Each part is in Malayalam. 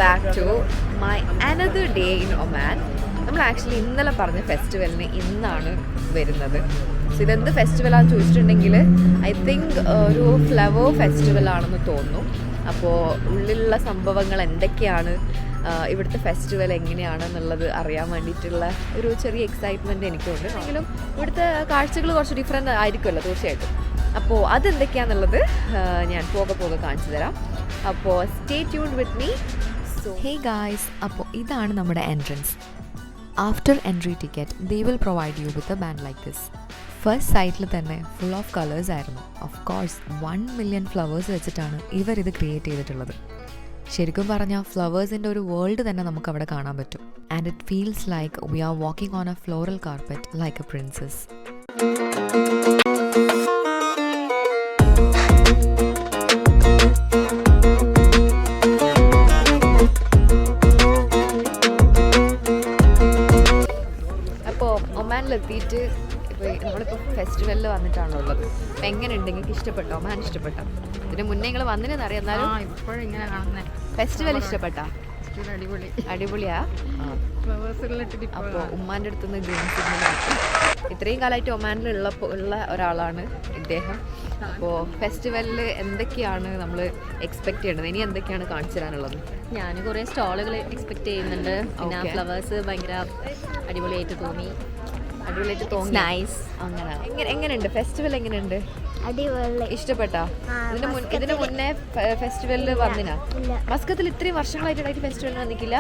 Back to my another day in Oman. നമ്മൾ ആക്ച്വലി ഇന്നലെ പറഞ്ഞ ഫെസ്റ്റിവലിന് ഇന്നാണ് വരുന്നത്. സോ ഇതെന്ത് ഫെസ്റ്റിവലാണെന്ന് ചോദിച്ചിട്ടുണ്ടെങ്കിൽ ഐ തിങ്ക് ഒരു ഫ്ലവർ ഫെസ്റ്റിവൽ ആണെന്ന് തോന്നുന്നു. അപ്പോൾ ഉള്ളിലുള്ള സംഭവങ്ങൾ എന്തൊക്കെയാണ്, ഇവിടുത്തെ ഫെസ്റ്റിവൽ എങ്ങനെയാണെന്നുള്ളത് അറിയാൻ വേണ്ടിയിട്ടുള്ള ഒരു ചെറിയ എക്സൈറ്റ്മെൻറ്റ് എനിക്കുണ്ട്. എങ്കിലും ഇവിടുത്തെ കാഴ്ചകൾ കുറച്ച് ഡിഫറെൻ്റ് ആയിരിക്കുമല്ലോ തീർച്ചയായിട്ടും. അപ്പോൾ അതെന്തൊക്കെയാണെന്നുള്ളത് ഞാൻ പോകെ കാണിച്ചു തരാം. അപ്പോൾ stay tuned with me. So hey guys, അപ്പോൾ ഇതാണ് നമ്മുടെ entrance. After entry ticket they will provide you with a band like this. First സൈറ്റിൽ തന്നെ ഫുൾ ഓഫ് കളേഴ്സ് ആയിരുന്നു. ഓഫ് കോഴ്സ് 1 മില്യൺ ഫ്ലവേഴ്സ് വെച്ചിട്ടാണ് ഇവരിത് ക്രിയേറ്റ് ചെയ്തിട്ടുള്ളത്. ശരിക്കും പറഞ്ഞാൽ ഫ്ലവേഴ്സിൻ്റെ ഒരു വേൾഡ് തന്നെ നമുക്ക് അവിടെ കാണാൻ പറ്റും. And it feels like we are walking on a floral carpet like a princess. ഒമാനിലെത്തിയിട്ട് ഇപ്പോൾ നമ്മളിപ്പോൾ ഫെസ്റ്റിവലിൽ വന്നിട്ടാണല്ലോ ഉള്ളത്. അപ്പോൾ എങ്ങനെയുണ്ട്, നിങ്ങൾക്ക് ഇഷ്ടപ്പെട്ടോ? ഒമാൻ ഇഷ്ടപ്പെട്ടോ? ഇതിന് മുന്നേ നിങ്ങൾ വന്നില്ലെന്ന് അറിയാം, എന്നാലും ഇപ്പോഴും ഇങ്ങനെ കാണുന്നത് ഫെസ്റ്റിവൽ ഇഷ്ടപ്പെട്ടാ? അടിപൊളി അടിപൊളിയാ. അപ്പോൾ ഉമ്മാൻ്റെ അടുത്തുനിന്ന് ഗ്രീൻ സിഗ്നൽ. ഇത്രയും കാലമായിട്ട് ഒമാനിൽ ഉള്ള ഒരാളാണ് ഇദ്ദേഹം. അപ്പോൾ ഫെസ്റ്റിവലിൽ എന്തൊക്കെയാണ് നമ്മൾ എക്സ്പെക്ട് ചെയ്യേണ്ടത്, ഇനി എന്തൊക്കെയാണ് കാണിച്ചു തരാനുള്ളത്? ഞാൻ കുറേ സ്റ്റാളുകൾ എക്സ്പെക്ട് ചെയ്യുന്നുണ്ട്. പിന്നെ ഫ്ലവേഴ്സ് ഭയങ്കര അടിപൊളിയായിട്ട് തോന്നി. നൈസ്. അങ്ങനെ എങ്ങനെയുണ്ട് ഫെസ്റ്റിവൽ? എങ്ങനെയുണ്ട്? അടിപൊളി. ഇഷ്ടപ്പെട്ടാ? ഇതിന് മുന്നേ ഫെസ്റ്റിവലിൽ വന്നിനാ? മസ്കത്തിൽ ഇത്രയും വർഷങ്ങളായിട്ട് ഫെസ്റ്റിവലിന് വന്നിക്കില്ല?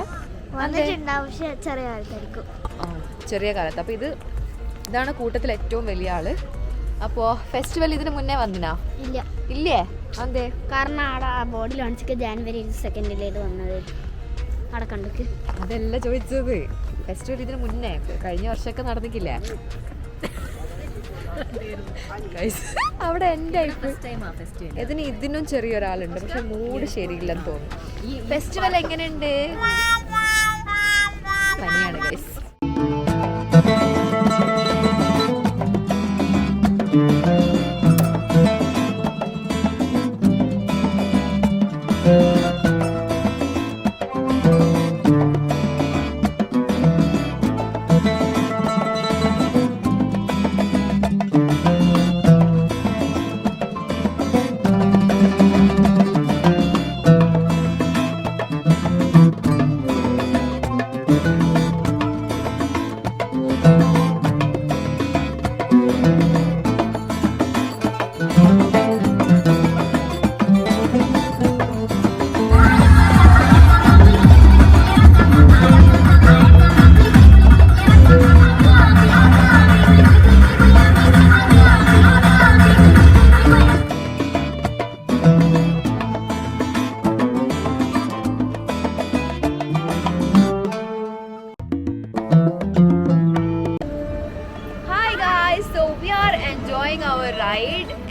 ചെറിയ കാലത്ത്. അപ്പോൾ ഇതാണ് കൂട്ടത്തിൽ ഏറ്റവും വലിയ ആള്. അപ്പോൾ ഫെസ്റ്റിവൽ ഇതിന് മുന്നേ വന്നിനാ? ഇല്ലേ? അതെ, കാരണം അവിടെ ബോർഡിൽ കാണിച്ചിട്ട് ജാനുവരി 2 വന്നത് അവിടെ കണ്ടിട്ട്. അതല്ല ചോദിച്ചത്, ഫെസ്റ്റിവൽ ഇതിന് മുന്നേ കഴിഞ്ഞ വർഷമൊക്കെ നടന്നിക്കില്ലേ? അവിടെ എൻ്റെ ഇതിനും ചെറിയൊരാളുണ്ട്, പക്ഷെ മൂഡ് ശരിയില്ലെന്ന് തോന്നുന്നു. ഫെസ്റ്റിവൽ എങ്ങനെയുണ്ട്? പനിയാണ് ഗൈസ്.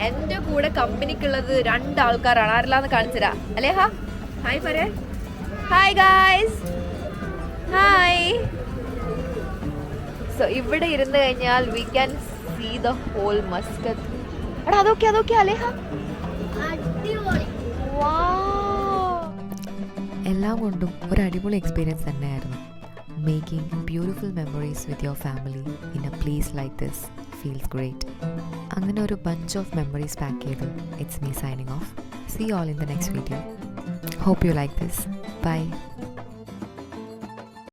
എൻ്റെ കൂടെ കമ്പനിക്കുള്ളത് 2 ആൾക്കാരാണ്. ആരെല്ലാന്ന് കാണിച്ചുതരാ. അലേഹ, ഹായ് പറയേ. Hi guys, hi. സോ ഇവിടെ ഇരുന്ന് കഴിഞ്ഞാൽ we can see the whole Muscat. എടാ അതൊക്കെ അലേഹ. എല്ലാം കൊണ്ടും ഒരു അടിപൊളി എക്സ്പീരിയൻസ് തന്നെയായിരുന്നു. Making beautiful memories with your family in a place like this feels great. അങ്ങനെ ഒരു ബഞ്ച് ഓഫ് മെമ്മറീസ് പാക്ക് ചെയ്ത് it's me signing off. See you all in the next video. Hope you like this. Bye.